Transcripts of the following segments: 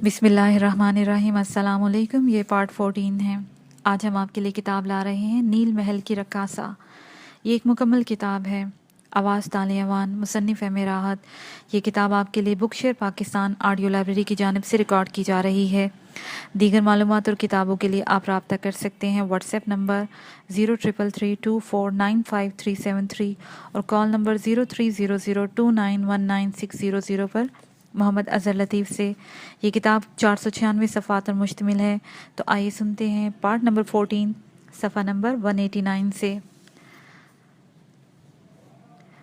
بسم اللہ الرحمن الرحیم۔ السلام علیکم۔ یہ پارٹ 14 ہے۔ آج ہم آپ کے لیے کتاب لا رہے ہیں نیل محل کی رقاصہ۔ یہ ایک مکمل کتاب ہے۔ آواز تالیوان، مصنف ہے راحت۔ یہ کتاب آپ کے لیے بک شیئر پاکستان آڈیو لائبریری کی جانب سے ریکارڈ کی جا رہی ہے۔ دیگر معلومات اور کتابوں کے لیے آپ رابطہ کر سکتے ہیں واٹس ایپ نمبر 0333249573 اور کال نمبر 0300291960 پر محمد اظہر لطیف سے۔ یہ کتاب 496 صفحات پر مشتمل ہے۔ تو آئیے سنتے ہیں پارٹ نمبر 14 صفحہ نمبر 189 سے۔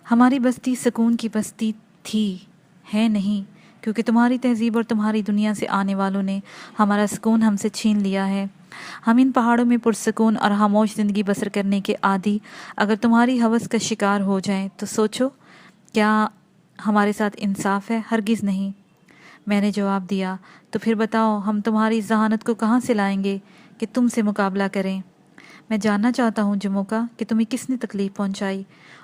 ہماری بستی سکون کی بستی تھی، ہے نہیں، کیونکہ تمہاری تہذیب اور تمہاری دنیا سے آنے والوں نے ہمارا سکون ہم سے چھین لیا ہے۔ ہم ان پہاڑوں میں پرسکون اور خاموش زندگی بسر کرنے کے عادی اگر تمہاری ہوس کا شکار ہو جائیں تو سوچو کیا ہمارے ساتھ انصاف ہے؟ ہرگز نہیں۔ میں نے جواب دیا، تو پھر بتاؤ ہم تمہاری ذہانت کو کہاں سے لائیں گے کہ تم سے مقابلہ کریں؟ میں جاننا چاہتا ہوں جموکا کہ تمہیں کس نے تکلیف پہنچائی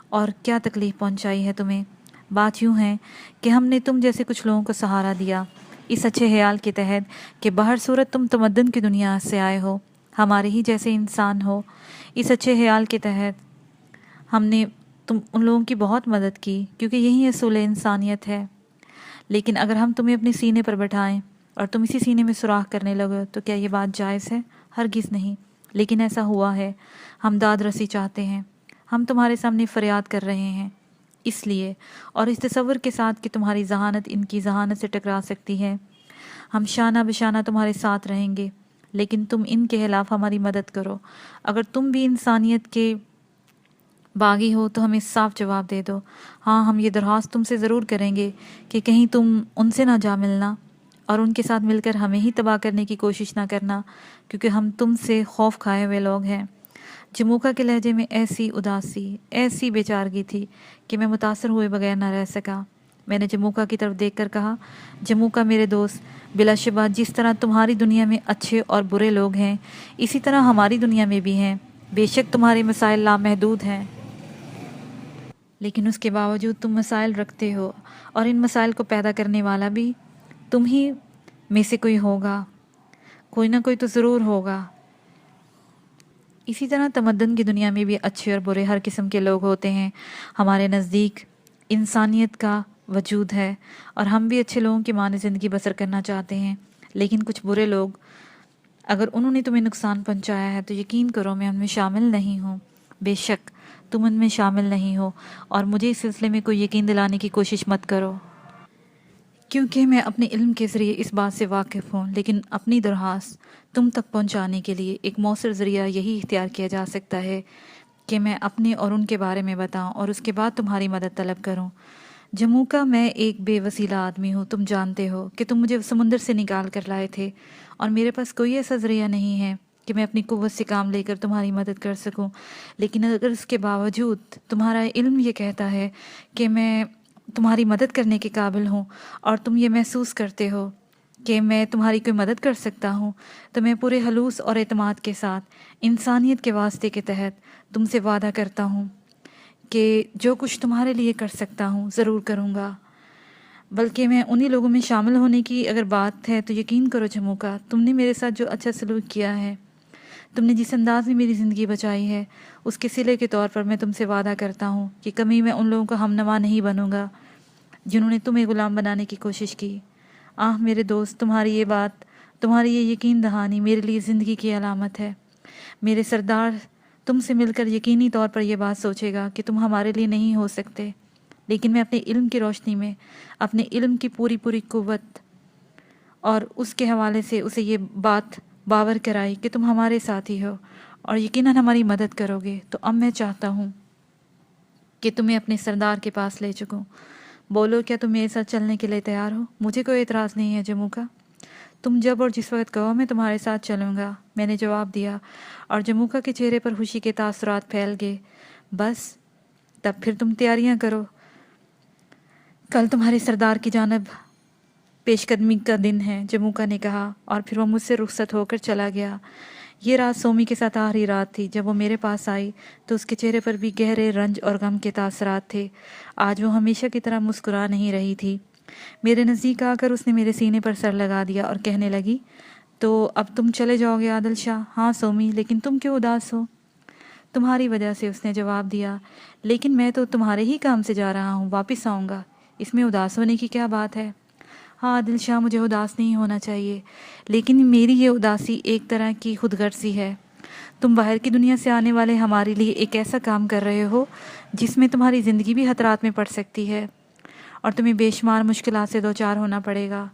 اور کیا تکلیف پہنچائی ہے تمہیں۔ بات یوں ہے کہ ہم نے تم جیسے کچھ لوگوں کو سہارا دیا، اس اچھے خیال کے تحت کہ بہر صورت تم تمدن کی دنیا سے آئے ہو، ہمارے ہی جیسے انسان ہو۔ اس اچھے خیال کے تحت ہم نے ان لوگوں کی بہت مدد کی، کیونکہ یہی اصول انسانیت ہے۔ لیکن اگر ہم تمہیں اپنے سینے پر بٹھائیں اور تم اسی سینے میں سوراخ کرنے لگو تو کیا یہ بات جائز ہے؟ ہرگز نہیں۔ لیکن ایسا ہوا ہے۔ ہم داد رسی چاہتے ہیں، ہم تمہارے سامنے فریاد کر رہے ہیں، اس لیے اور اس تصور کے ساتھ کہ تمہاری ذہانت ان کی ذہانت سے ٹکرا سکتی ہے۔ ہم شانہ بشانہ تمہارے ساتھ رہیں گے، لیکن تم ان کے خلاف ہماری مدد کرو۔ اگر تم بھی انسانیت کے باغی ہو تو ہمیں صاف جواب دے دو۔ ہاں، ہم یہ درخواست تم سے ضرور کریں گے کہ کہیں تم ان سے نہ جا ملنا اور ان کے ساتھ مل کر ہمیں ہی تباہ کرنے کی کوشش نہ کرنا، کیونکہ ہم تم سے خوف کھائے ہوئے لوگ ہیں۔ جموکا کے لہجے میں ایسی اداسی، ایسی بے چارگی تھی کہ میں متاثر ہوئے بغیر نہ رہ سکا۔ میں نے جموکا کی طرف دیکھ کر کہا، جموکا میرے دوست، بلا شبہ جس طرح تمہاری دنیا میں اچھے اور برے لوگ ہیں، اسی طرح ہماری دنیا میں بھی ہیں۔ بے شک تمہارے مسائل لامحدود ہیں، لیکن اس کے باوجود تم مسائل رکھتے ہو، اور ان مسائل کو پیدا کرنے والا بھی تم ہی میں سے کوئی ہوگا، کوئی نہ کوئی تو ضرور ہوگا۔ اسی طرح تمدن کی دنیا میں بھی اچھے اور برے ہر قسم کے لوگ ہوتے ہیں۔ ہمارے نزدیک انسانیت کا وجود ہے اور ہم بھی اچھے لوگوں کی مانند زندگی بسر کرنا چاہتے ہیں، لیکن کچھ برے لوگ اگر انہوں نے تمہیں نقصان پہنچایا ہے تو یقین کرو میں ان میں شامل نہیں ہوں۔ بے شک تم ان میں شامل نہیں ہو، اور مجھے اس سلسلے میں کوئی یقین دلانے کی کوشش مت کرو، کیونکہ میں اپنے علم کے ذریعے اس بات سے واقف ہوں۔ لیکن اپنی درخواست تم تک پہنچانے کے لیے ایک مؤثر ذریعہ یہی اختیار کیا جا سکتا ہے کہ میں اپنے اور ان کے بارے میں بتاؤں اور اس کے بعد تمہاری مدد طلب کروں۔ جموکا، میں ایک بے وسیلہ آدمی ہوں۔ تم جانتے ہو کہ تم مجھے سمندر سے نکال کر لائے تھے، اور میرے پاس کوئی ایسا ذریعہ نہیں ہے کہ میں اپنی قوت سے کام لے کر تمہاری مدد کر سکوں۔ لیکن اگر اس کے باوجود تمہارا علم یہ کہتا ہے کہ میں تمہاری مدد کرنے کے قابل ہوں، اور تم یہ محسوس کرتے ہو کہ میں تمہاری کوئی مدد کر سکتا ہوں، تو میں پورے خلوص اور اعتماد کے ساتھ انسانیت کے واسطے کے تحت تم سے وعدہ کرتا ہوں کہ جو کچھ تمہارے لیے کر سکتا ہوں ضرور کروں گا۔ بلکہ میں انہی لوگوں میں شامل ہونے کی اگر بات ہے تو یقین کرو جموکا، تم نے میرے ساتھ جو اچھا سلوک کیا ہے، تم نے جس انداز میں میری زندگی بچائی ہے، اس کے صلے کے طور پر میں تم سے وعدہ کرتا ہوں کہ کبھی میں ان لوگوں کا ہمنوا نہیں بنوں گا جنہوں نے تمہیں غلام بنانے کی کوشش کی۔ میرے دوست، تمہاری یہ بات، تمہاری یہ یقین دہانی میرے لیے زندگی کی علامت ہے۔ میرے سردار تم سے مل کر یقینی طور پر یہ بات سوچے گا کہ تم ہمارے لیے نہیں ہو سکتے، لیکن میں اپنے علم کی روشنی میں، اپنے علم کی پوری قوت اور اس کے حوالے سے اسے یہ بات باور کرائی کہ تم ہمارے ساتھی ہو اور یقیناً ہماری مدد کرو گے۔ تو اب میں چاہتا ہوں کہ تمہیں اپنے سردار کے پاس لے چکوں۔ بولو، کیا تم میرے ساتھ چلنے کے لیے تیار ہو؟ مجھے کوئی اعتراض نہیں ہے جموکا، تم جب اور جس وقت کہو میں تمہارے ساتھ چلوں گا، میں نے جواب دیا، اور جموکا کے چہرے پر خوشی کے تاثرات پھیل گئے۔ بس تب پھر تم تیاریاں کرو، کل تمہارے سردار کی جانب پیش قدمی کا دن ہے، جموکا نے کہا، اور پھر وہ مجھ سے رخصت ہو کر چلا گیا۔ یہ رات سومی کے ساتھ آخری رات تھی۔ جب وہ میرے پاس آئی تو اس کے چہرے پر بھی گہرے رنج اور غم کے تاثرات تھے۔ آج وہ ہمیشہ کی طرح مسکرا نہیں رہی تھی، میرے نزدیک آ کر اس نے میرے سینے پر سر لگا دیا اور کہنے لگی، تو اب تم چلے جاؤ گے عادل شاہ؟ ہاں سومی، لیکن تم کیوں اداس ہو؟ تمہاری وجہ سے، اس نے جواب دیا۔ لیکن میں تو تمہارے ہی کام سے جا رہا ہوں، واپس آؤں گا، اس میں اداس ہونے کی کیا بات ہے؟ ہاں عادل شاہ، مجھے اداس نہیں ہونا چاہیے، لیکن میری یہ اداسی ایک طرح کی خود غرضی ہے۔ تم باہر کی دنیا سے آنے والے ہمارے لیے ایک ایسا کام کر رہے ہو جس میں تمہاری زندگی بھی خطرات میں پڑ سکتی ہے، اور تمہیں بے شمار مشکلات سے دوچار ہونا پڑے گا۔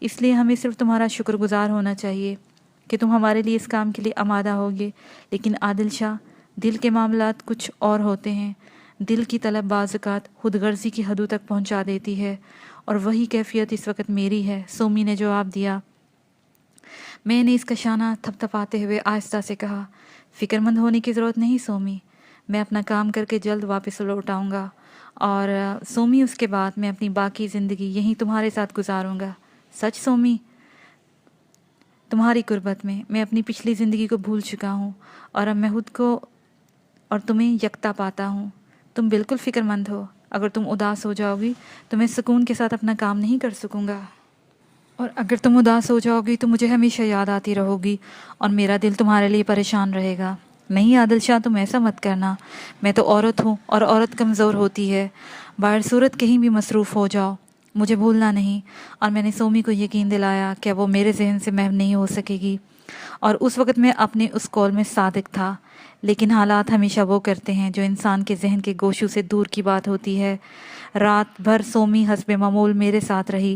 اس لیے ہمیں صرف تمہارا شکر گزار ہونا چاہیے کہ تم ہمارے لیے اس کام کے لیے آمادہ ہوگے۔ لیکن عادل شاہ، دل کے معاملات کچھ اور ہوتے ہیں۔ دل کی طلب بعض اوقات خود غرضی کی حدوں تک پہنچا دیتی ہے، اور وہی کیفیت اس وقت میری ہے، سومی نے جواب دیا۔ میں نے اس کا شانہ تھپ تھپاتے ہوئے آہستہ سے کہا، فکر مند ہونے کی ضرورت نہیں سومی، میں اپنا کام کر کے جلد واپس لوٹ آؤں گا، اور سومی اس کے بعد میں اپنی باقی زندگی یہیں تمہارے ساتھ گزاروں گا۔ سچ سومی؟ تمہاری قربت میں اپنی پچھلی زندگی کو بھول چکا ہوں، اور اب میں خود کو اور تمہیں یکتا پاتا ہوں۔ تم بالکل فکر مند ہو، اگر تم اداس ہو جاؤ گی تو میں سکون کے ساتھ اپنا کام نہیں کر سکوں گا، اور اگر تم اداس ہو جاؤ گی تو مجھے ہمیشہ یاد آتی رہو گی، اور میرا دل تمہارے لیے پریشان رہے گا۔ نہیں عادل شاہ، تم ایسا مت کرنا، میں تو عورت ہوں، اور عورت کمزور ہوتی ہے، باہر صورت کہیں بھی مصروف ہو جاؤ مجھے بھولنا نہیں۔ اور میں نے سومی کو یقین دلایا کہ وہ میرے ذہن سے محو نہیں ہو سکے گی، اور اس وقت میں اپنے اس قول میں صادق تھا۔ لیکن حالات ہمیشہ وہ کرتے ہیں جو انسان کے ذہن کے گوشوں سے دور کی بات ہوتی ہے۔ رات بھر سومی حسب معمول میرے ساتھ رہی،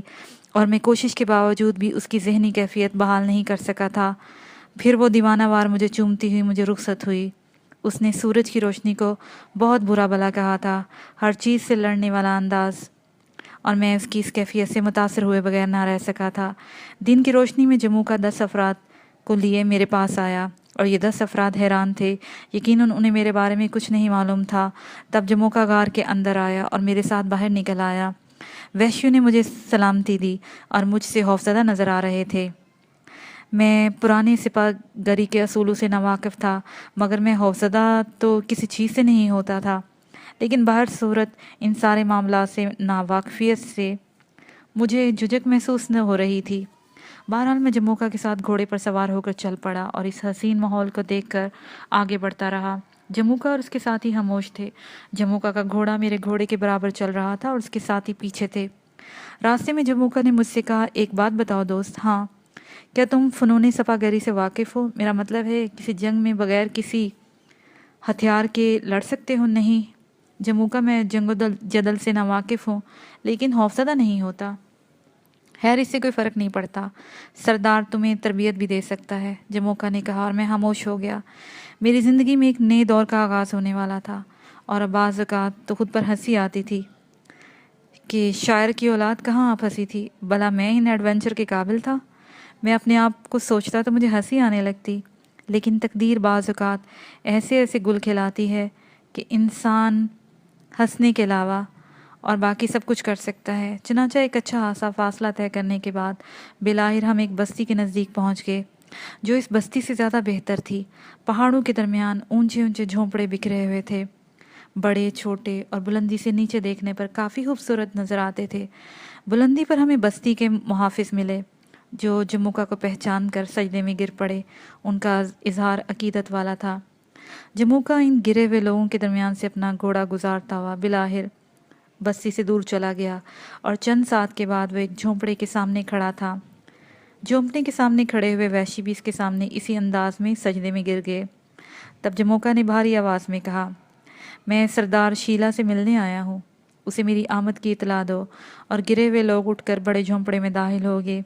اور میں کوشش کے باوجود بھی اس کی ذہنی کیفیت بحال نہیں کر سکا تھا۔ پھر وہ دیوانہ وار مجھے چومتی ہوئی مجھے رخصت ہوئی۔ اس نے سورج کی روشنی کو بہت برا بھلا کہا تھا، ہر چیز سے لڑنے والا انداز، اور میں اس کی اس کیفیت سے متاثر ہوئے بغیر نہ رہ سکا تھا۔ دن کی روشنی میں جموں کا 10 افراد کو لیے میرے پاس آیا، اور یہ 10 افراد حیران تھے، یقیناً انہیں میرے بارے میں کچھ نہیں معلوم تھا۔ تب جموں کا غار کے اندر آیا اور میرے ساتھ باہر نکل آیا۔ وحشیوں نے مجھے سلامتی دی اور مجھ سے خوفزدہ نظر آ رہے تھے۔ میں پرانے سپاہ گری کے اصولوں سے ناواقف تھا، مگر میں خوفزدہ تو کسی چیز سے نہیں ہوتا تھا، لیکن باہر صورت ان سارے معاملات سے ناواقفیت سے مجھے جھجک محسوس نہ ہو رہی تھی۔ بہرحال میں جموکا کے ساتھ گھوڑے پر سوار ہو کر چل پڑا، اور اس حسین ماحول کو دیکھ کر آگے بڑھتا رہا۔ جموکا اور اس کے ساتھی خاموش تھے۔ جموکا کا گھوڑا میرے گھوڑے کے برابر چل رہا تھا، اور اس کے ساتھی پیچھے تھے۔ راستے میں جموکا نے مجھ سے کہا، ایک بات بتاؤ دوست، ہاں، کیا تم فنون سپاہ گری سے واقف ہو؟ میرا مطلب ہے کسی جنگ میں بغیر کسی ہتھیار کے لڑ سکتے ہو؟ نہیں جموکا، میں جنگ و جدل سے ناواقف ہوں، لیکن خوفزدہ نہیں ہوتا۔ خیر، اس سے کوئی فرق نہیں پڑتا، سردار تمہیں تربیت بھی دے سکتا ہے، جموکا نے کہا، اور میں خاموش ہو گیا۔ میری زندگی میں ایک نئے دور کا آغاز ہونے والا تھا، اور بعض اوقات تو خود پر ہنسی آتی تھی کہ شاعر کی اولاد کہاں آپ ہنسی تھی، بھلا میں ان ایڈونچر کے قابل تھا؟ میں اپنے آپ کو سوچتا تو مجھے ہنسی آنے لگتی، لیکن تقدیر بعض اوقات ایسے ایسے گل کھلاتی ہے کہ انسان ہنسنے کے علاوہ اور باقی سب کچھ کر سکتا ہے۔ چنانچہ ایک اچھا خاصا فاصلہ طے کرنے کے بعد بالآخر ہم ایک بستی کے نزدیک پہنچ گئے، جو اس بستی سے زیادہ بہتر تھی۔ پہاڑوں کے درمیان اونچے اونچے جھونپڑے بکھرے ہوئے تھے، بڑے چھوٹے، اور بلندی سے نیچے دیکھنے پر کافی خوبصورت نظر آتے تھے۔ بلندی پر ہمیں بستی کے محافظ ملے، جو جموکا کو پہچان کر سجدے میں گر پڑے۔ ان کا اظہار عقیدت والا تھا۔ جموکا ان گرے ہوئے لوگوں کے درمیان سے اپنا گھوڑا گزارتا ہوا بالآخر بستی سے دور چلا گیا، اور چند ساتھ کے بعد وہ ایک جھونپڑے کے سامنے کھڑا تھا۔ جھونپڑے کے سامنے کھڑے ہوئے وحشی بھی اس کے سامنے اسی انداز میں سجدے میں گر گئے۔ تب جموکا نے بھاری آواز میں کہا، میں سردار شیلا سے ملنے آیا ہوں، اسے میری آمد کی اطلاع دو۔ اور گرے ہوئے لوگ اٹھ کر بڑے جھونپڑے میں داخل ہو گئے۔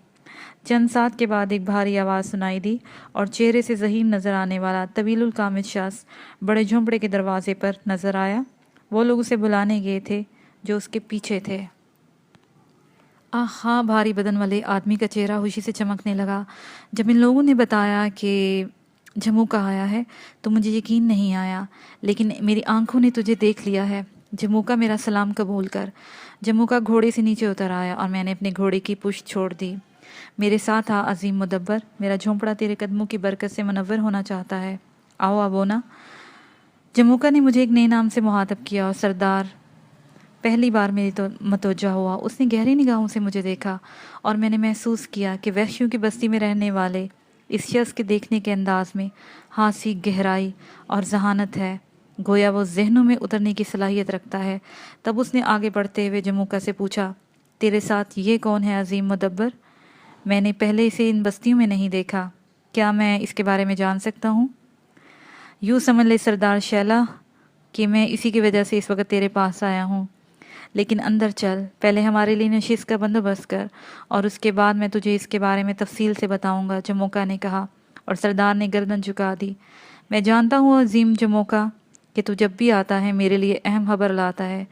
چند ساتھ کے بعد ایک بھاری آواز سنائی دی، اور چہرے سے ذہین نظر آنے والا طویل القامت شخص بڑے جھونپڑے کے دروازے پر نظر آیا۔ وہ لوگ اسے بلانے گئے تھے جو اس کے پیچھے تھے۔ ہاں، بھاری بدن والے آدمی کا چہرہ خوشی سے چمکنے لگا۔ جب ان لوگوں نے بتایا کہ جموکا آیا ہے تو مجھے یقین نہیں آیا، لیکن میری آنکھوں نے تجھے دیکھ لیا ہے۔ جموکا، میرا سلام قبول کر۔ جموکا گھوڑے سے نیچے اتر آیا، اور میں نے اپنے گھوڑے کی پشت چھوڑ دی۔ میرے ساتھ آ عظیم مدبر، میرا جھونپڑا تیرے قدموں کی برکت سے منور ہونا چاہتا ہے، آؤ ابونا۔ جموکا نے مجھے ایک نئے نام سے مخاطب کیا، اور سردار پہلی بار میری تو متوجہ ہوا، اس نے گہری نگاہوں سے مجھے دیکھا اور میں نے محسوس کیا کہ وحشیوں کی بستی میں رہنے والے اس شخص کے دیکھنے کے انداز میں خاصی گہرائی اور ذہانت ہے، گویا وہ ذہنوں میں اترنے کی صلاحیت رکھتا ہے۔ تب اس نے آگے بڑھتے ہوئے جموکا سے پوچھا، تیرے ساتھ یہ کون ہے عظیم مدبر؟ میں نے پہلے اسے ان بستیوں میں نہیں دیکھا، کیا میں اس کے بارے میں جان سکتا ہوں؟ یوں سمجھ لے سردار شیلا کہ میں اسی کی وجہ سے اس وقت تیرے پاس آیا ہوں، لیکن اندر چل، پہلے ہمارے لیے نشست کا بندوبست کر اور اس کے بعد میں تجھے اس کے بارے میں تفصیل سے بتاؤں گا، جموکا نے کہا، اور سردار نے گردن جھکا دی۔ میں جانتا ہوں عظیم جموکا کہ تو جب بھی آتا ہے میرے لیے اہم خبر لاتا ہے،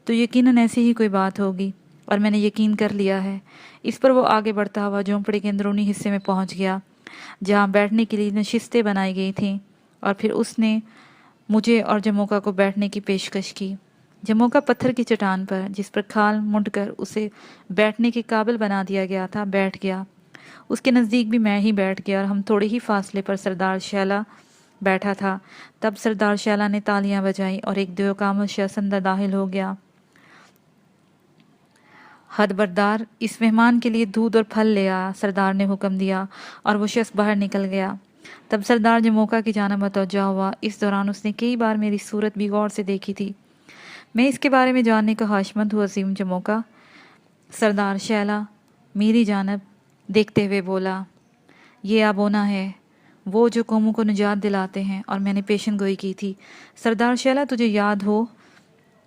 تو یقیناً ایسی ہی کوئی بات ہوگی، اور میں نے یقین کر لیا ہے۔ اس پر وہ آگے بڑھتا ہوا جھونپڑی کے اندرونی حصے میں پہنچ گیا جہاں بیٹھنے کے لیے نشستیں بنائی گئی تھیں، اور پھر اس نے مجھے اور جموکا کو بیٹھنے کی پیشکش کی۔ جموکا پتھر کی چٹان پر، جس پر کھال منڈ کر اسے بیٹھنے کے قابل بنا دیا گیا تھا، بیٹھ گیا۔ اس کے نزدیک بھی میں ہی بیٹھ گیا اور ہم تھوڑے ہی فاصلے پر سردار شیلا بیٹھا تھا۔ تب سردار شیلا نے تالیاں بجائیں اور ایک دیوکامل شخص اندر داخل ہو گیا۔ حد بردار، اس مہمان کے لیے دودھ اور پھل لے آ، سردار نے حکم دیا، اور وہ شخص باہر نکل گیا۔ تب سردار جموکا کی جانب متوجہ ہوا۔ اس دوران اس نے کئی بار میری صورت بھی غور سے دیکھی تھی۔ میں اس کے بارے میں جاننے کو خواہشمند ہوں عظیم جموکا، سردار شیلا میری جانب دیکھتے ہوئے بولا۔ یہ ابونا ہے، وہ جو قوموں کو نجات دلاتے ہیں، اور میں نے پیشن گوئی کی تھی۔ سردار شیلا، تجھے یاد ہو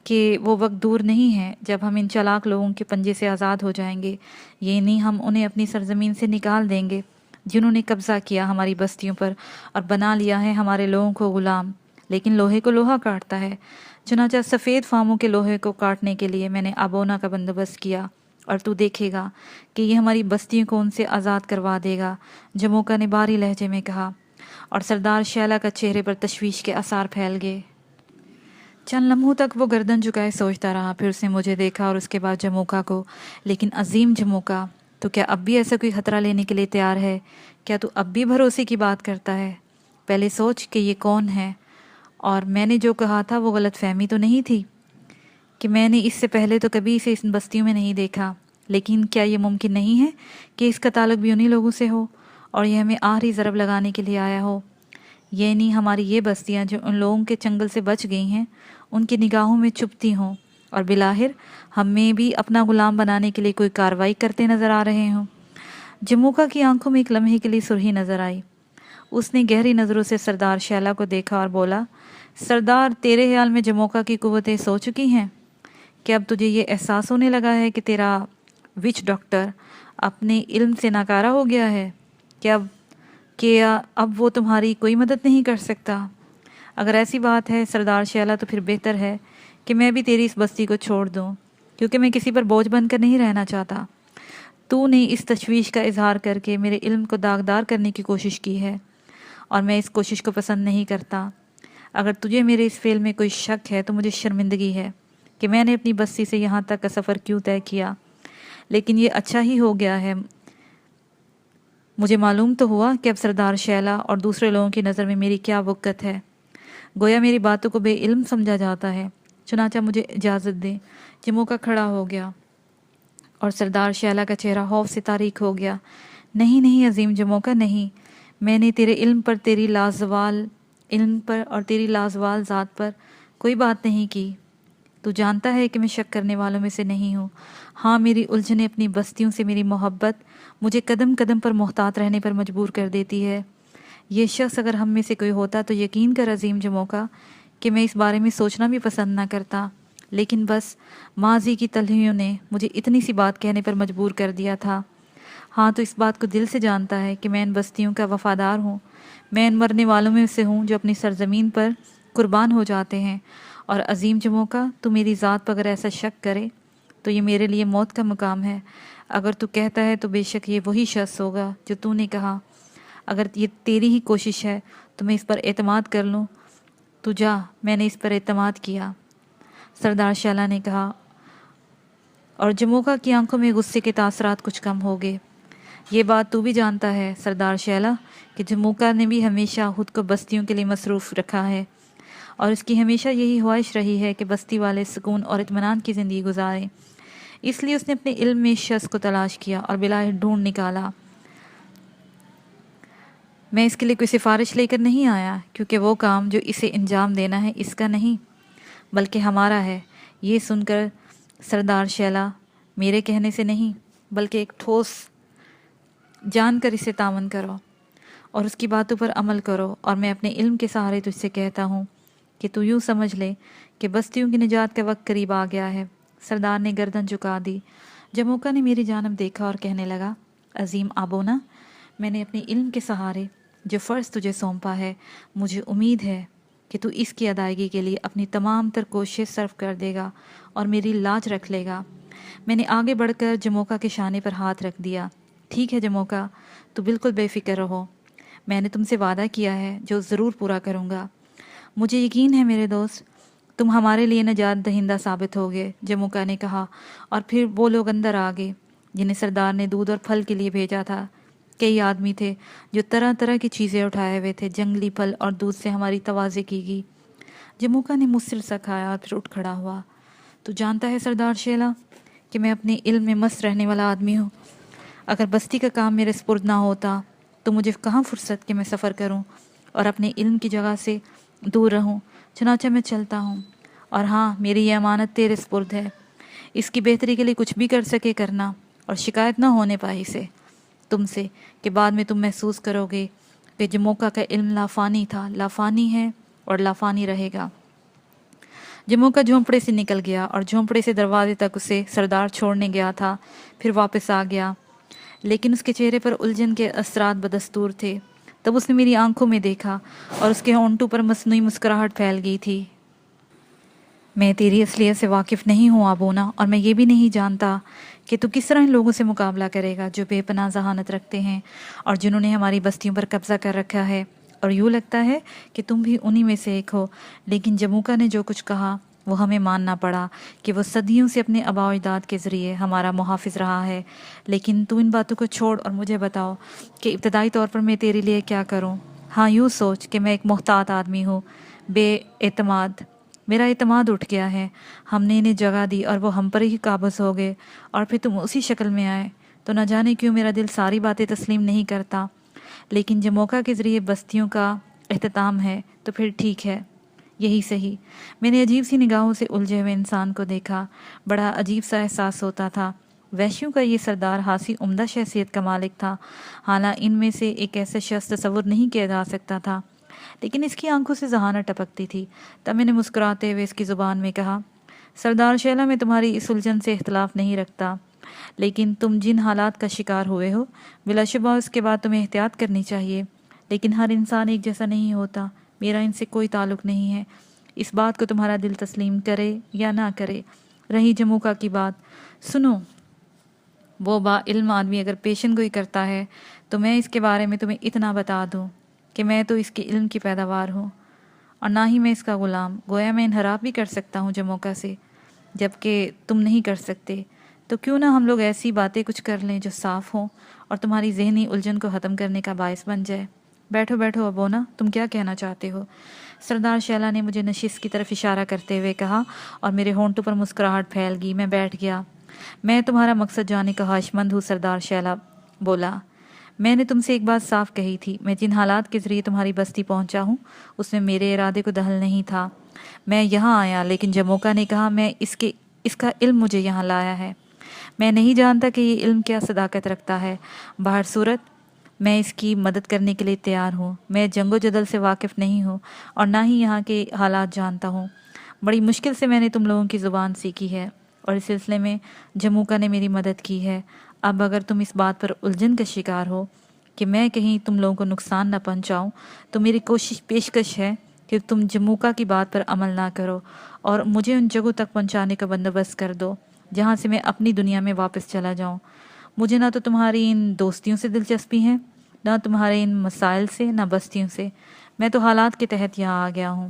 کہ وہ وقت دور نہیں ہے جب ہم ان چالاک لوگوں کے پنجے سے آزاد ہو جائیں گے، یہ نہیں ہم انہیں اپنی سرزمین سے نکال دیں گے جنہوں نے قبضہ کیا ہماری بستیوں پر اور بنا لیا ہے ہمارے لوگوں کو غلام۔ لیکن لوہے کو لوہا کاٹتا ہے، چنانچہ سفید فاموں کے لوہے کو کاٹنے کے لیے میں نے ابونا کا بندوبست کیا، اور تو دیکھے گا کہ یہ ہماری بستیوں کو ان سے آزاد کروا دے گا، جموکا نے بھاری لہجے میں کہا، اور سردار شیلا کا چہرے پر تشویش کے آثار پھیل گئے۔ چند لمحوں تک وہ گردن جھکائے سوچتا رہا، پھر اس نے مجھے دیکھا اور اس کے بعد جموکا کو۔ لیکن عظیم جموکا، تو کیا اب بھی ایسا کوئی خطرہ لینے کے لیے تیار ہے؟ کیا تو اب بھی بھروسے کی بات کرتا ہے؟ پہلے سوچ کہ یہ کون ہے، اور میں نے جو کہا تھا وہ غلط فہمی تو نہیں تھی، کہ میں نے اس سے پہلے تو کبھی اسے اس بستیوں میں نہیں دیکھا۔ لیکن کیا یہ ممکن نہیں ہے کہ اس کا تعلق بھی انہی لوگوں سے ہو اور یہ ہمیں آخری ضرب لگانے کے لیے آیا ہو؟ یعنی ہماری یہ بستیاں جو ان لوگوں کے چنگل سے بچ گئی ہیں، ان کی نگاہوں میں چھپتی ہوں، اور بالآخر ہمیں بھی اپنا غلام بنانے کے لیے کوئی کارروائی کرتے نظر آ رہے ہوں۔ جموکا کی آنکھوں میں ایک لمحے کے لیے سرخی نظر آئی۔ اس نے گہری نظروں سے سردار شیلا کو دیکھا اور بولا، سردار، تیرے خیال میں جموکا کی قوتیں سو چکی ہیں؟ کہ اب تجھے یہ احساس ہونے لگا ہے کہ تیرا وچ ڈاکٹر اپنے علم سے ناکارہ ہو گیا ہے، کہ اب وہ تمہاری کوئی مدد نہیں کر سکتا؟ اگر ایسی بات ہے سردار شیلا، تو پھر بہتر ہے کہ میں بھی تیری اس بستی کو چھوڑ دوں، کیونکہ میں کسی پر بوجھ بن کر نہیں رہنا چاہتا۔ تو نے اس تشویش کا اظہار کر کے میرے علم کو داغدار کرنے کی کوشش کی ہے، اور میں اس کوشش کو پسند نہیں کرتا۔ اگر تجھے میرے اس فعل میں کوئی شک ہے تو مجھے شرمندگی ہے کہ میں نے اپنی بستی سے یہاں تک کا سفر کیوں طے کیا، لیکن یہ اچھا ہی ہو گیا ہے۔ مجھے معلوم تو ہوا کہ اب سردار شیلا اور دوسرے لوگوں کی نظر میں میری کیا وقت ہے، گویا میری باتوں کو بے علم سمجھا جاتا ہے، چنانچہ مجھے اجازت دے۔ جموکا کھڑا ہو گیا اور سردار شیلا کا چہرہ خوف سے تاریک ہو گیا۔ نہیں نہیں عظیم جموکا، نہیں، میں نے تیرے علم پر اور تیری لازوال ذات پر کوئی بات نہیں کی۔ تو جانتا ہے کہ میں شک کرنے والوں میں سے نہیں ہوں۔ ہاں، میری الجھنیں اپنی بستیوں سے میری محبت مجھے قدم قدم پر محتاط رہنے پر مجبور کر دیتی ہے۔ یہ شخص اگر ہم میں سے کوئی ہوتا تو یقین کر عظیم جموکا کہ میں اس بارے میں سوچنا بھی پسند نہ کرتا، لیکن بس ماضی کی تلخیوں نے مجھے اتنی سی بات کہنے پر مجبور کر دیا تھا۔ ہاں، تو اس بات کو دل سے جانتا ہے کہ میں ان بستیوں کا وفادار ہوں، میں ان مرنے والوں میں سے ہوں جو اپنی سرزمین پر قربان ہو جاتے ہیں، اور عظیم جموکا، تو میری ذات پر اگر ایسا شک کرے تو یہ میرے لیے موت کا مقام ہے۔ اگر تو کہتا ہے تو بے شک یہ وہی شخص ہوگا جو تو نے کہا۔ اگر یہ تیری ہی کوشش ہے تو میں اس پر اعتماد کر لوں۔ تو جا، میں نے اس پر اعتماد کیا، سردار شیلا نے کہا، اور جموکا کی آنکھوں میں غصے کے تاثرات کچھ کم ہو گئے۔ یہ بات تو بھی جانتا ہے سردار شیلا کہ جموکا نے بھی ہمیشہ خود کو بستیوں کے لیے مصروف رکھا ہے، اور اس کی ہمیشہ یہی خواہش رہی ہے کہ بستی والے سکون اور اطمینان کی زندگی گزاریں۔ اس لیے اس نے اپنے علم میں اس شخص کو تلاش کیا اور بلاہ ڈھونڈ نکالا۔ میں اس کے لیے کوئی سفارش لے کر نہیں آیا، کیونکہ وہ کام جو اسے انجام دینا ہے اس کا نہیں بلکہ ہمارا ہے۔ یہ سن کر سردار شیلا میرے کہنے سے نہیں بلکہ ایک ٹھوس جان کر اسے تعاون کرو اور اس کی باتوں پر عمل کرو، اور میں اپنے علم کے سہارے تجھ سے کہتا ہوں کہ تو یوں سمجھ لے کہ بستیوں کی نجات کا وقت قریب آ گیا ہے۔ سردار نے گردن جھکا دی۔ جموکا نے میری جانب دیکھا اور کہنے لگا، عظیم آبونا، میں نے اپنے علم کے سہارے جو فرض تجھے سونپا ہے، مجھے امید ہے کہ تو اس کی ادائیگی کے لیے اپنی تمام تر کوشش صرف کر دے گا اور میری لاج رکھ لے گا۔ میں نے آگے بڑھ کر جموکا کے شانے پر ہاتھ رکھ دیا۔ ٹھیک ہے جموکا، تو بالکل بے فکر رہو، میں نے تم سے وعدہ کیا ہے جو ضرور پورا کروں گا۔ مجھے یقین ہے میرے دوست، تم ہمارے لیے نجات دہندہ ثابت ہوگے، جموکا نے کہا، اور پھر وہ لوگ اندر آ گئے جنہیں سردار نے دودھ اور پھل کے لیے بھیجا تھا۔ کئی آدمی تھے جو طرح طرح کی چیزیں اٹھائے ہوئے تھے۔ جنگلی پھل اور دودھ سے ہماری تواضع کی گئی۔ جموکا نے مصر سا کھایا اور پھر اٹھ کھڑا ہوا۔ تو جانتا ہے سردار شیلا کہ میں اپنے علم میں مست رہنے والا آدمی ہوں۔ اگر بستی کا کام میرے سپرد نہ ہوتا تو مجھے کہاں فرصت کہ میں سفر کروں اور اپنے علم کی جگہ سے دور رہوں۔ چنانچہ میں چلتا ہوں، اور ہاں، میری یہ امانت تیرے سپرد ہے، اس کی بہتری کے لیے کچھ بھی کر سکے کرنا، اور شکایت نہ ہونے پائی سے تم سے کہ بعد میں تم محسوس کرو گے کہ جموکا کا علم لافانی تھا، لافانی ہے اور لافانی رہے گا۔ جموکا جھونپڑے سے نکل گیا اور جھونپڑے سے دروازے تک اسے سردار چھوڑنے گیا تھا، پھر واپس آ گیا، لیکن اس کے چہرے پر الجھن کے اثرات بدستور تھے۔ تب اس نے میری آنکھوں میں دیکھا اور اس کے ہونٹوں پر مصنوعی مسکراہٹ پھیل گئی تھی۔ میں تیری اصلیت سے واقف نہیں ہوں آبونا، اور میں یہ بھی نہیں جانتا کہ تو کس طرح ان لوگوں سے مقابلہ کرے گا جو بے پناہ ذہانت رکھتے ہیں اور جنہوں نے ہماری بستیوں پر قبضہ کر رکھا ہے، اور یوں لگتا ہے کہ تم بھی انہی میں سے ایک ہو۔ لیکن جموکا نے جو کچھ کہا وہ ہمیں ماننا پڑا کہ وہ صدیوں سے اپنے آباء و اجداد کے ذریعے ہمارا محافظ رہا ہے۔ لیکن تو ان باتوں کو چھوڑ اور مجھے بتاؤ کہ ابتدائی طور پر میں تیرے لیے کیا کروں۔ ہاں، یوں سوچ کہ میں ایک محتاط آدمی ہوں، بے اعتماد۔ میرا اعتماد اٹھ گیا ہے، ہم نے انہیں جگہ دی اور وہ ہم پر ہی قابض ہو گئے، اور پھر تم اسی شکل میں آئے تو نہ جانے کیوں میرا دل ساری باتیں تسلیم نہیں کرتا۔ لیکن جموکا کے ذریعے بستیوں کا اختتام ہے تو پھر ٹھیک ہے، یہی صحیح۔ میں نے عجیب سی نگاہوں سے الجھے ہوئے انسان کو دیکھا، بڑا عجیب سا احساس ہوتا تھا۔ وحشیوں کا یہ سردار خاصی عمدہ شخصیت کا مالک تھا، حالانکہ ان میں سے ایک ایسا شخص تصور نہیں کیا جا سکتا تھا، لیکن اس کی آنکھوں سے ذہانت ٹپکتی تھی۔ تب میں نے مسکراتے ہوئے اس کی زبان میں کہا، سردار شیلا، میں تمہاری اس الجھن سے اختلاف نہیں رکھتا، لیکن تم جن حالات کا شکار ہوئے ہو بلا شبہ اس کے بعد تمہیں احتیاط کرنی چاہیے۔ لیکن ہر انسان ایک جیسا نہیں ہوتا، میرا ان سے کوئی تعلق نہیں ہے، اس بات کو تمہارا دل تسلیم کرے یا نہ کرے۔ رہی جموکا کی بات، سنو، وہ با علم آدمی اگر پیشن گوئی کرتا ہے تو میں اس کے بارے میں تمہیں اتنا بتا دوں کہ میں تو اس کے علم کی پیداوار ہوں اور نہ ہی میں اس کا غلام۔ گویا میں انحراف بھی کر سکتا ہوں جموکا سے، جبکہ تم نہیں کر سکتے۔ تو کیوں نہ ہم لوگ ایسی باتیں کچھ کر لیں جو صاف ہوں اور تمہاری ذہنی الجھن کو ختم کرنے کا باعث بن جائے۔ بیٹھو بیٹھو ابونا، تم کیا کہنا چاہتے ہو؟ سردار شیلا نے مجھے نشست کی طرف اشارہ کرتے ہوئے کہا، اور میرے ہونٹوں پر مسکراہٹ پھیل گئی۔ میں بیٹھ گیا۔ میں تمہارا مقصد جاننے کا خواہش مند ہوں، سردار شیلا بولا۔ میں نے تم سے ایک بات صاف کہی تھی، میں جن حالات کے ذریعے تمہاری بستی پہنچا ہوں اس میں میرے ارادے کو دخل نہیں تھا۔ میں یہاں آیا، لیکن جموکا نے کہا میں اس کا علم مجھے یہاں لایا ہے۔ میں نہیں جانتا کہ یہ علم کیا صداقت رکھتا ہے، بہر صورت میں اس کی مدد کرنے کے لیے تیار ہوں۔ میں جنگ و جدل سے واقف نہیں ہوں اور نہ ہی یہاں کے حالات جانتا ہوں۔ بڑی مشکل سے میں نے تم لوگوں کی زبان سیکھی ہے اور اس سلسلے میں جموکا نے میری مدد کی ہے۔ اب اگر تم اس بات پر الجھن کا شکار ہو کہ میں کہیں تم لوگوں کو نقصان نہ پہنچاؤں تو میری پیشکش ہے کہ تم جموکا کی بات پر عمل نہ کرو اور مجھے ان جگہوں تک پہنچانے کا بندوبست کر دو جہاں سے میں اپنی دنیا میں واپس چلا جاؤں۔ مجھے نہ تو تمہاری ان دوستیوں سے دلچسپی ہے، نہ تمہارے ان مسائل سے، نہ بستیوں سے۔ میں تو حالات کے تحت یہاں آ گیا ہوں۔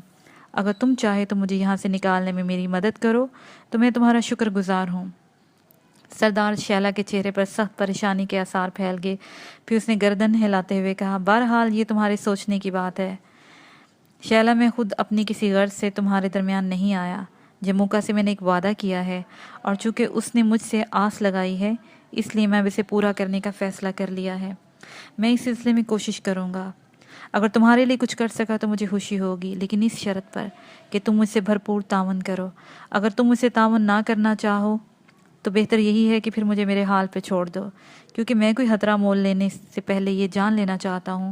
اگر تم چاہے تو مجھے یہاں سے نکالنے میں میری مدد کرو تو میں تمہارا شکر گزار ہوں۔ سردار شیلا کے چہرے پر سخت پریشانی کے آثار پھیل گئے۔ پھر اس نے گردن ہلاتے ہوئے کہا، بہرحال یہ تمہارے سوچنے کی بات ہے۔ شیلا میں خود اپنی کسی غرض سے تمہارے درمیان نہیں آیا۔ جموکا سے میں نے ایک وعدہ کیا ہے، اور چونکہ اس نے مجھ سے آس لگائی ہے، اس لیے میں اسے پورا کرنے کا فیصلہ کر لیا ہے۔ میں اس سلسلے میں کوشش کروں گا۔ اگر تمہارے لیے کچھ کر سکا تو مجھے خوشی ہوگی، لیکن اس شرط پر کہ تم مجھ سے بھرپور تعاون کرو۔ اگر تم مجھ سے تعاون نہ کرنا چاہو تو بہتر یہی ہے کہ پھر مجھے میرے حال پہ چھوڑ دو، کیونکہ میں کوئی خطرہ مول لینے سے پہلے یہ جان لینا چاہتا ہوں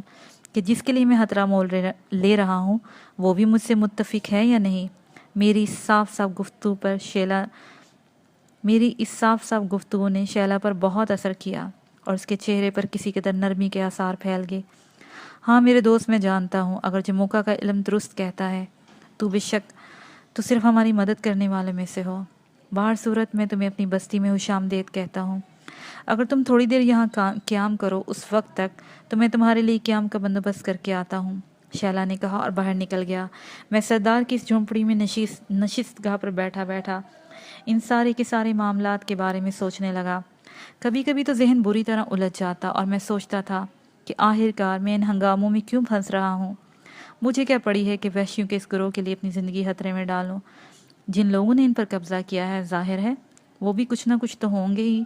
کہ جس کے لیے میں خطرہ مول لے رہا ہوں وہ بھی مجھ سے متفق ہے یا نہیں۔ میری اس صاف صاف گفتگو نے شیلا پر بہت اثر کیا، اور اس کے چہرے پر کسی قدر نرمی کے آثار پھیل گئے۔ ہاں میرے دوست، میں جانتا ہوں اگر جموکا کا علم درست کہتا ہے تو بے شک تو صرف ہماری مدد کرنے والے میں سے ہو۔ باہر صورت میں تمہیں اپنی بستی میں خوش آمدید کہتا ہوں۔ اگر تم تھوڑی دیر یہاں قیام کرو، اس وقت تک تو میں تمہارے لیے قیام کا بندوبست کر کے آتا ہوں، شیلا نے کہا اور باہر نکل گیا۔ میں سردار کی اس جھونپڑی میں نشست گاہ پر بیٹھا ان سارے کے سارے معاملات کے بارے میں سوچنے لگا۔ کبھی کبھی تو ذہن بری طرح الجھ جاتا اور میں سوچتا تھا کہ آخر کار میں ان ہنگاموں میں کیوں پھنس رہا ہوں۔ مجھے کیا پڑی ہے کہ وحشیوں کے اس گروہ کے لیے اپنی زندگی خطرے میں ڈالوں۔ جن لوگوں نے ان پر قبضہ کیا ہے ظاہر ہے وہ بھی کچھ نہ کچھ تو ہوں گے ہی،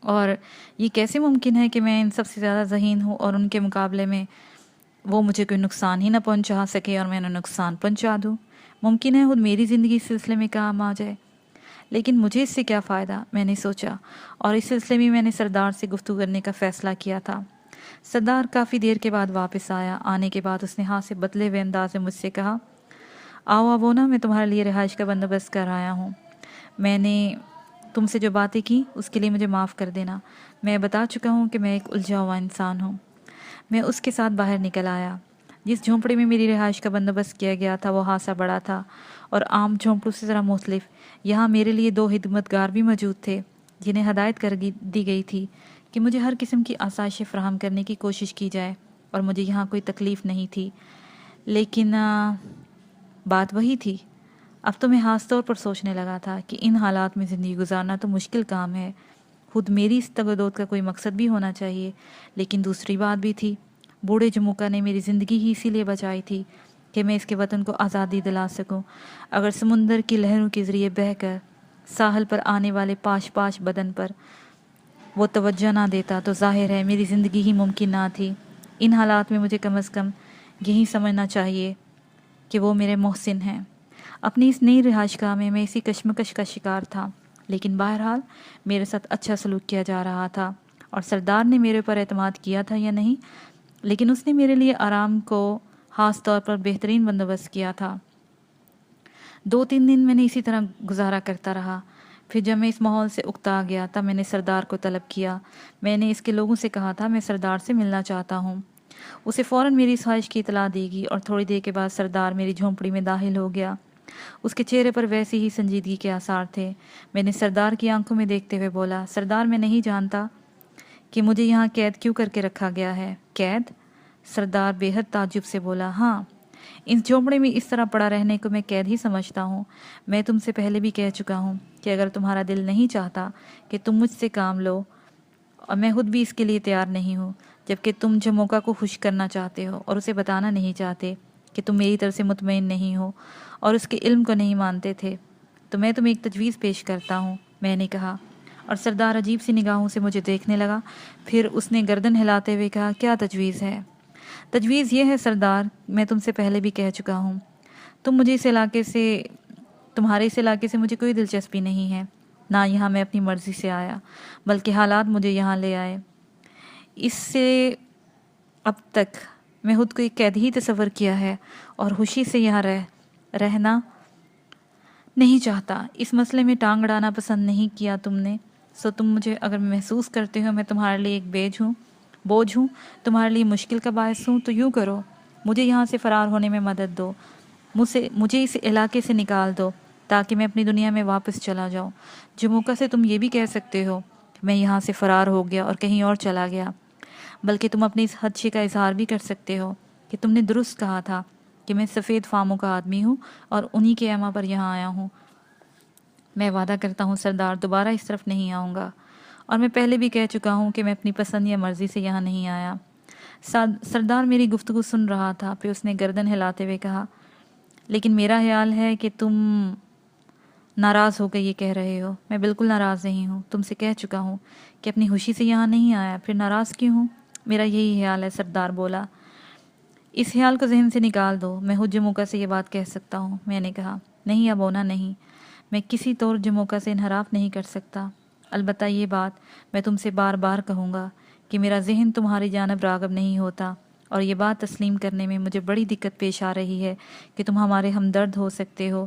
اور یہ کیسے ممکن ہے کہ میں ان سب سے زیادہ ذہین ہوں اور ان کے مقابلے میں وہ مجھے کوئی نقصان ہی نہ پہنچا سکے اور میں انہیں نقصان پہنچا دوں۔ ممکن ہے خود میری زندگی اس سلسلے میں کام آ جائے، لیکن مجھے اس سے کیا فائدہ، میں نے سوچا، اور اس سلسلے میں نے سردار سے گفتگو کرنے کا فیصلہ کیا تھا۔ سردار کافی دیر کے بعد واپس آیا۔ آنے کے بعد اس نے ہاتھ سے بدلے ہوئے انداز میں مجھ سے کہا، آؤ ابونا، میں تمہارے لیے رہائش کا بندوبست کر آیا ہوں۔ میں نے تم سے جو باتیں کی اس کے لیے مجھے معاف کر دینا۔ میں بتا چکا ہوں کہ میں ایک الجھا ہوا انسان ہوں۔ میں اس کے ساتھ باہر نکل آیا۔ جس جھونپڑی میں میری رہائش کا بندوبست کیا گیا تھا وہ خاصا بڑا تھا اور عام جھونپڑوں سے ذرا مختلف۔ یہاں میرے لیے 2 خدمتگار بھی موجود تھے جنہیں ہدایت کر دی گئی تھی کہ مجھے ہر قسم کی آسائشیں فراہم کرنے کی کوشش کی جائے، اور مجھے یہاں کوئی تکلیف نہیں تھی۔ لیکن بات وہی تھی۔ اب تو میں خاص طور پر سوچنے لگا تھا کہ ان حالات میں زندگی گزارنا تو مشکل کام ہے۔ خود میری اس تگدود کا کوئی مقصد بھی ہونا چاہیے، لیکن دوسری بات بھی تھی۔ بوڑھے جموکا نے میری زندگی ہی اسی لیے بچائی تھی کہ میں اس کے وطن کو آزادی دلا سکوں۔ اگر سمندر کی لہروں کے ذریعے بہہ کر ساحل پر آنے والے پاش بدن پر وہ توجہ نہ دیتا تو ظاہر ہے میری زندگی ہی ممکن نہ تھی۔ ان حالات میں مجھے کم از کم یہی سمجھنا چاہیے کہ وہ میرے محسن ہیں۔ اپنی اس نئی رہائش گاہ میں میں اسی کشمکش کا شکار تھا، لیکن بہرحال میرے ساتھ اچھا سلوک کیا جا رہا تھا، اور سردار نے میرے پر اعتماد کیا تھا یا نہیں، لیکن اس نے میرے لیے آرام کو خاص طور پر بہترین بندوبست کیا تھا۔ 2-3 دن میں نے اسی طرح گزارا کرتا رہا۔ پھر جب میں اس ماحول سے اکتا گیا تب میں نے سردار کو طلب کیا۔ میں نے اس کے لوگوں سے کہا تھا میں سردار سے ملنا چاہتا ہوں۔ اسے فوراً میری اس خواہش کی اطلاع دی گئی، اور تھوڑی دیر کے بعد سردار میری جھونپڑی میں داخل ہو گیا۔ اس کے چہرے پر ویسی ہی سنجیدگی کے آثار تھے۔ میں نے سردار کی آنکھوں میں دیکھتے ہوئے بولا، سردار میں نہیں جانتا کہ مجھے یہاں قید کیوں کر کے رکھا گیا ہے۔ قید؟ سردار بے حد تعجب سے بولا، ہاں، اس جھونپڑے میں اس طرح پڑا رہنے کو میں قید ہی سمجھتا ہوں۔ میں تم سے پہلے بھی کہہ چکا ہوں کہ اگر تمہارا دل نہیں چاہتا کہ تم مجھ سے کام لو، اور میں خود بھی اس کے لیے تیار نہیں ہوں، جبکہ تم جموکا کو خوش کرنا چاہتے ہو اور اسے بتانا نہیں چاہتے کہ تم میری طرف سے مطمئن نہیں ہو اور اس کے علم کو نہیں مانتے تھے، تو میں تمہیں ایک تجویز پیش کرتا ہوں، میں نے کہا، اور سردار عجیب سی نگاہوں سے مجھے دیکھنے لگا۔ پھر اس نے گردن ہلاتے ہوئے کہا، کیا تجویز ہے؟ تجویز یہ ہے سردار، میں تم سے پہلے بھی کہہ چکا ہوں، تمہارے اس علاقے سے مجھے کوئی دلچسپی نہیں ہے، نہ یہاں میں اپنی مرضی سے آیا، بلکہ حالات مجھے یہاں لے آئے۔ اس سے اب تک میں خود کو ایک قید ہی تصور کیا ہے اور خوشی سے یہاں رہنا نہیں چاہتا۔ اس مسئلے میں ٹانگ اڑانا پسند نہیں کیا تم نے، سو تم مجھے اگر محسوس کرتے ہو میں تمہارے لیے ایک بوجھ ہوں، تمہارے لیے مشکل کا باعث ہوں، تو یوں کرو، مجھے یہاں سے فرار ہونے میں مدد دو، مجھے اس علاقے سے نکال دو تاکہ میں اپنی دنیا میں واپس چلا جاؤں۔ جموکا سے تم یہ بھی کہہ سکتے ہو میں یہاں سے فرار ہو گیا اور کہیں اور چلا گیا، بلکہ تم اپنی اس خدشے کا اظہار بھی کر سکتے ہو کہ تم نے درست کہا تھا کہ میں سفید فاموں کا آدمی ہوں اور انہی کے ایما پر یہاں آیا ہوں۔ میں وعدہ کرتا ہوں سردار، دوبارہ اس طرف نہیں آؤں گا، اور میں پہلے بھی کہہ چکا ہوں کہ میں اپنی پسند یا مرضی سے یہاں نہیں آیا۔ سردار میری گفتگو سن رہا تھا، پھر اس نے گردن ہلاتے ہوئے کہا، لیکن میرا خیال ہے کہ تم ناراض ہو کے یہ کہہ رہے ہو۔ میں بالکل ناراض نہیں ہوں، تم سے کہہ چکا ہوں کہ اپنی خوشی سے یہاں نہیں آیا، پھر ناراض کیوں ہوں؟ میرا یہی خیال ہے، سردار بولا۔ اس خیال کو ذہن سے نکال دو، میں خود جموکا سے یہ بات کہہ سکتا ہوں۔ میں نے کہا، نہیں ابونا نہیں، میں کسی طور جموکا سے انحراف نہیں کر سکتا۔ البتہ یہ بات میں تم سے بار بار کہوں گا کہ میرا ذہن تمہاری جانب راغب نہیں ہوتا، اور یہ بات تسلیم کرنے میں مجھے بڑی دقت پیش آ رہی ہے کہ تم ہمارے ہمدرد ہو سکتے ہو،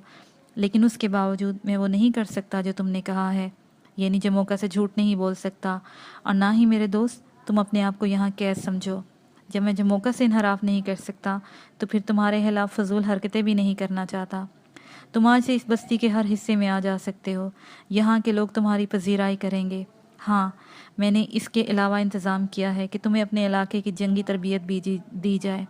لیکن اس کے باوجود میں وہ نہیں کر سکتا جو تم نے کہا ہے، یعنی جموکا سے جھوٹ نہیں بول سکتا، اور نہ ہی میرے دوست تم اپنے آپ کو یہاں قید سمجھو۔ جب میں جموکا سے انحراف نہیں کر سکتا تو پھر تمہارے خلاف فضول حرکتیں بھی نہیں کرنا چاہتا۔ تم آج سے اس بستی کے ہر حصے میں آ جا سکتے ہو، یہاں کے لوگ تمہاری پذیرائی کریں گے۔ ہاں، میں نے اس کے علاوہ انتظام کیا ہے کہ تمہیں اپنے علاقے کی جنگی تربیت بھی دی جائے۔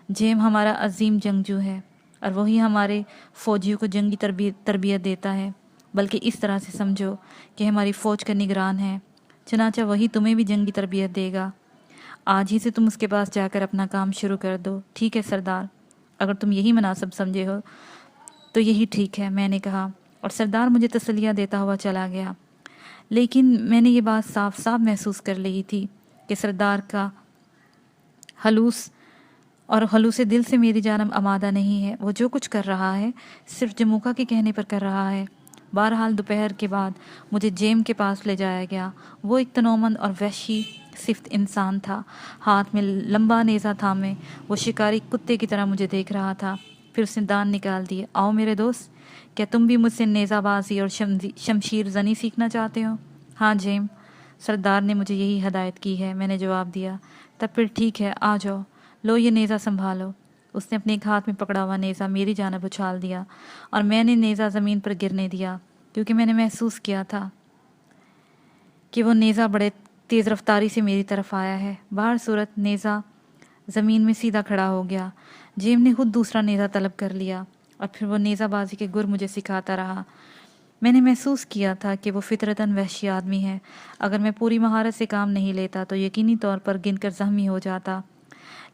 جیم ہمارا عظیم جنگجو ہے، اور وہی ہمارے فوجیوں کو جنگی تربیت دیتا ہے، بلکہ اس طرح سے سمجھو کہ ہماری فوج کا نگران ہے، چنانچہ وہی تمہیں بھی جنگی تربیت دے گا۔ آج ہی سے تم اس کے پاس جا کر اپنا کام شروع کر دو، ٹھیک ہے سردار؟ اگر تم یہی مناسب سمجھے ہو تو یہی ٹھیک ہے، میں نے کہا، اور سردار مجھے تسلیہ دیتا ہوا چلا گیا۔ لیکن میں نے یہ بات صاف صاف محسوس کر لی تھی کہ سردار کا خلوص دل سے میری جانب آمادہ نہیں ہے۔ وہ جو کچھ کر رہا ہے صرف جموکا کے کہنے پر کر رہا ہے۔ بہرحال دوپہر کے بعد مجھے جیم کے پاس لے جایا گیا۔ وہ ایک تنومند اور وحشی صفت انسان تھا، ہاتھ میں لمبا نیزہ تھامے وہ شکاری کتے کی طرح مجھے دیکھ رہا تھا۔ پھر اس نے دان نکال دیے۔ آؤ میرے دوست، کیا تم بھی مجھ سے نیزہ بازی اور شمشیر زنی سیکھنا چاہتے ہو؟ ہاں جیم، سردار نے مجھے یہی ہدایت کی ہے، میں نے جواب دیا۔ تب پھر ٹھیک ہے، آ جاؤ، لو یہ نیزہ سنبھالو۔ اس نے اپنے ایک ہاتھ میں پکڑا ہوا نیزہ میری جانب اچھال دیا، اور میں نے نیزہ زمین پر گرنے دیا، کیونکہ میں نے محسوس کیا تھا کہ وہ نیزہ بڑے تیز رفتاری سے میری طرف آیا ہے۔ بہر صورت نیزہ زمین میں سیدھا کھڑا ہو گیا۔ جیم نے خود دوسرا نیزہ طلب کر لیا، اور پھر وہ نیزہ بازی کے گر مجھے سکھاتا رہا۔ میں نے محسوس کیا تھا کہ وہ فطرتاً وحشی آدمی ہے۔ اگر میں پوری مہارت سے کام نہیں لیتا تو یقینی طور پر گن کر زخمی ہو جاتا،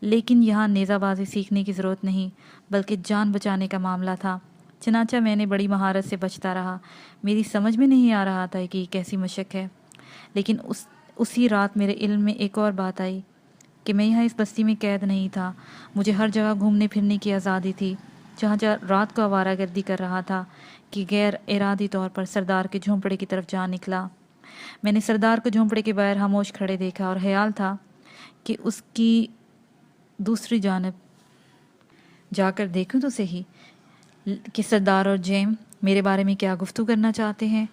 لیکن یہاں نیزہ بازی سیکھنے کی ضرورت نہیں، بلکہ جان بچانے کا معاملہ تھا۔ چنانچہ میں نے بڑی مہارت سے بچتا رہا۔ میری سمجھ میں نہیں آ رہا تھا کہ یہ کیسی مشق ہے، لیکن اسی رات میرے علم میں ایک اور بات آئی کہ میں یہاں اس بستی میں قید نہیں تھا۔ مجھے ہر جگہ گھومنے پھرنے کی آزادی تھی۔ جہاں رات کو آوارہ گردی کر رہا تھا کہ غیر ارادی طور پر سردار کے جھونپڑے کی طرف جا نکلا۔ میں نے سردار کو جھونپڑے کے باہر خاموش کھڑے دیکھا، اور خیال تھا کہ اس کی دوسری جانب جا کر دیکھوں تو صحیح کہ سردار اور جیم میرے بارے میں کیا گفتگو کرنا چاہتے ہیں۔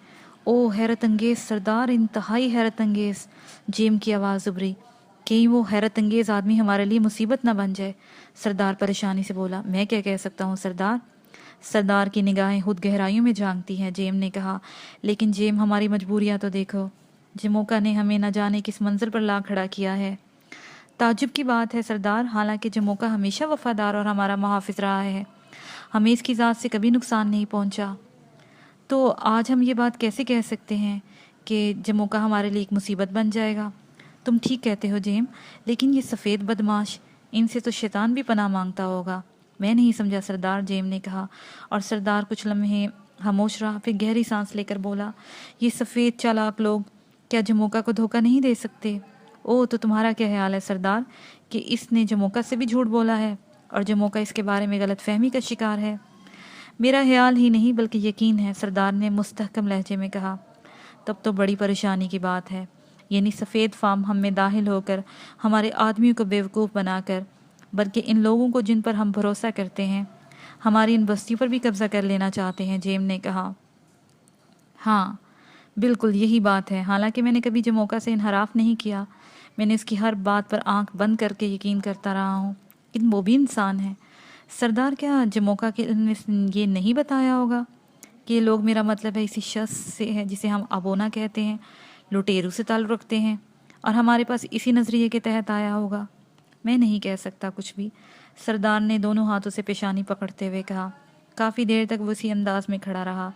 او حیرت انگیز سردار، انتہائی حیرت انگیز، جیم کی آواز ابھری۔ کہیں وہ حیرت انگیز آدمی ہمارے لیے مصیبت نہ بن جائے، سردار پریشانی سے بولا۔ میں کیا کہہ سکتا ہوں سردار؟ سردار کی نگاہیں خود گہرائیوں میں جھانکتی ہیں، جیم نے کہا۔ لیکن جیم، ہماری مجبوریاں تو دیکھو، جموکا نے ہمیں نہ جانے کس منزل پر لا کھڑا کیا ہے۔ تعجب کی بات ہے سردار، حالانکہ جموکا ہمیشہ وفادار اور ہمارا محافظ رہا ہے، ہمیں اس کی ذات سے کبھی نقصان نہیں پہنچا، تو آج ہم یہ بات کیسے کہہ سکتے ہیں کہ جموکا ہمارے لیے ایک مصیبت بن جائے گا؟ تم ٹھیک کہتے ہو جیم، لیکن یہ سفید بدماش، ان سے تو شیطان بھی پناہ مانگتا ہوگا۔ میں نہیں سمجھا سردار، جیم نے کہا، اور سردار کچھ لمحے خاموش رہا، پھر گہری سانس لے کر بولا، یہ سفید چالاک لوگ کیا جموکا کو دھوکہ نہیں دے سکتے؟ او، تو تمہارا کیا خیال ہے سردار کہ اس نے جموکا سے بھی جھوٹ بولا ہے اور جموکا اس کے بارے میں غلط فہمی کا شکار ہے؟ میرا خیال ہی نہیں بلکہ یقین ہے، سردار نے مستحکم لہجے میں کہا۔ تب تو بڑی پریشانی کی بات ہے، یعنی سفید فام ہم میں داخل ہو کر ہمارے آدمیوں کو بیوقوف بنا کر، بلکہ ان لوگوں کو جن پر ہم بھروسہ کرتے ہیں، ہماری ان بستیوں پر بھی قبضہ کر لینا چاہتے ہیں، جیم نے کہا۔ ہاں بالکل یہی بات ہے، حالانکہ میں نے کبھی جموکا سے انحراف نہیں کیا، میں نے اس کی ہر بات پر آنکھ بند کر کے یقین کرتا رہا ہوں، لیکن وہ بھی انسان ہے۔ سردار، کیا جموکا کے علم نے یہ نہیں بتایا ہوگا کہ یہ لوگ، میرا مطلب ہے اسی شخص سے ہے جسے ہم ابونا کہتے ہیں، لٹیرو سے تعلق رکھتے ہیں، اور ہمارے پاس اسی نظریے کے تحت آیا ہوگا؟ میں نہیں کہہ سکتا کچھ بھی، سردار نے دونوں ہاتھوں سے پیشانی پکڑتے ہوئے کہا۔ کافی دیر تک وہ اسی انداز میں کھڑا رہا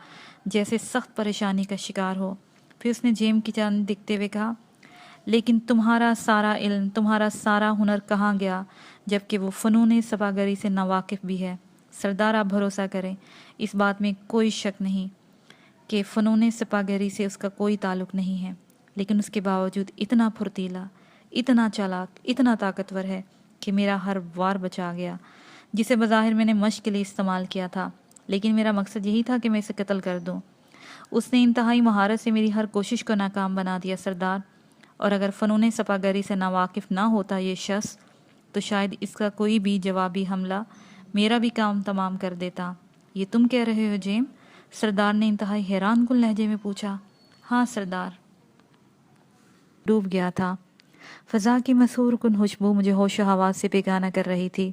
جیسے سخت پریشانی کا شکار ہو، پھر اس نے جیم کی جانب دیکھتے ہوئے کہا، لیکن تمہارا سارا علم، تمہارا سارا ہنر کہاں گیا، جبکہ وہ فنون سپاگری سے ناواقف بھی ہے۔ سردار آپ بھروسہ کریں، اس بات میں کوئی شک نہیں کہ فنون سپاگری سے اس کا کوئی تعلق نہیں ہے، لیکن اس کے باوجود اتنا پھرتیلا، اتنا چالاک، اتنا طاقتور ہے کہ میرا ہر وار بچا گیا، جسے بظاہر میں نے مشق کے لیے استعمال کیا تھا، لیکن میرا مقصد یہی تھا کہ میں اسے قتل کر دوں۔ اس نے انتہائی مہارت سے میری ہر کوشش کو ناکام بنا دیا سردار، اور اگر فنون سپاگری سے ناواقف نہ ہوتا یہ شخص تو شاید اس کا کوئی بھی جوابی حملہ میرا بھی کام تمام کر دیتا۔ یہ تم کہہ رہے ہو جیم؟ سردار نے انتہائی حیران کن لہجے میں پوچھا۔ ہاں سردار۔ ڈوب گیا تھا۔ فضا کی مسحور کن خوشبو مجھے ہوش و حواس سے بیگانہ کر رہی تھی۔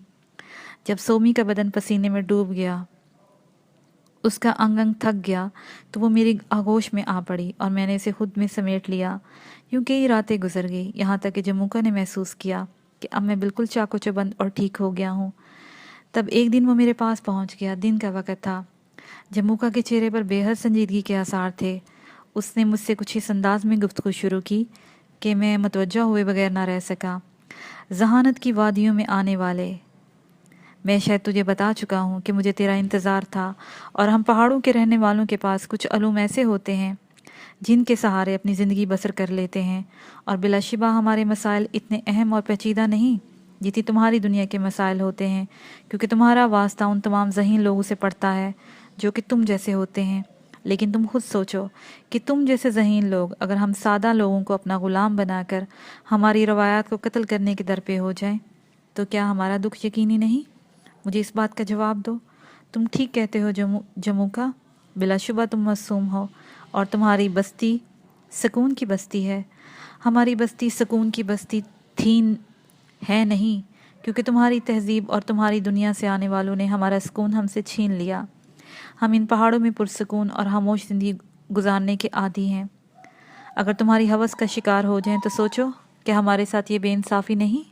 جب سومی کا بدن پسینے میں ڈوب گیا، اس کا انگ انگ تھک گیا، تو وہ میری آغوش میں آ پڑی اور میں نے اسے خود میں سمیٹ لیا۔ یوں کئی راتیں گزر گئی، یہاں تک کہ جموکا نے محسوس کیا کہ اب میں بالکل چاق و چوبند اور ٹھیک ہو گیا ہوں۔ تب ایک دن وہ میرے پاس پہنچ گیا۔ دن کا وقت تھا۔ جموکا کے چہرے پر بے حد سنجیدگی کے آثار تھے۔ اس نے مجھ سے کچھ اس انداز میں گفتگو شروع کی کہ میں متوجہ ہوئے بغیر نہ رہ سکا۔ ذہانت کی وادیوں میں آنے والے، میں شاید تجھے بتا چکا ہوں کہ مجھے تیرا انتظار تھا، اور ہم پہاڑوں کے رہنے والوں کے پاس کچھ علوم ایسے ہوتے ہیں جن کے سہارے اپنی زندگی بسر کر لیتے ہیں، اور بلا شبہ ہمارے مسائل اتنے اہم اور پیچیدہ نہیں جتنی تمہاری دنیا کے مسائل ہوتے ہیں، کیونکہ تمہارا واسطہ ان تمام ذہین لوگوں سے پڑتا ہے جو کہ تم جیسے ہوتے ہیں۔ لیکن تم خود سوچو کہ تم جیسے ذہین لوگ اگر ہم سادہ لوگوں کو اپنا غلام بنا کر ہماری روایات کو قتل کرنے کے در پہ ہو جائیں تو کیا ہمارا دکھ یقینی نہیں؟ مجھے اس بات کا جواب دو۔ تم ٹھیک کہتے ہو جموکا، بلا شبہ تم معصوم ہو، اور تمہاری بستی سکون کی بستی ہے۔ ہماری بستی سکون کی بستی تھی ہے نہیں، کیونکہ تمہاری تہذیب اور تمہاری دنیا سے آنے والوں نے ہمارا سکون ہم سے چھین لیا۔ ہم ان پہاڑوں میں پرسکون اور خاموش زندگی گزارنے کے عادی ہیں۔ اگر تمہاری ہوس کا شکار ہو جائیں تو سوچو کہ ہمارے ساتھ یہ بے انصافی نہیں؟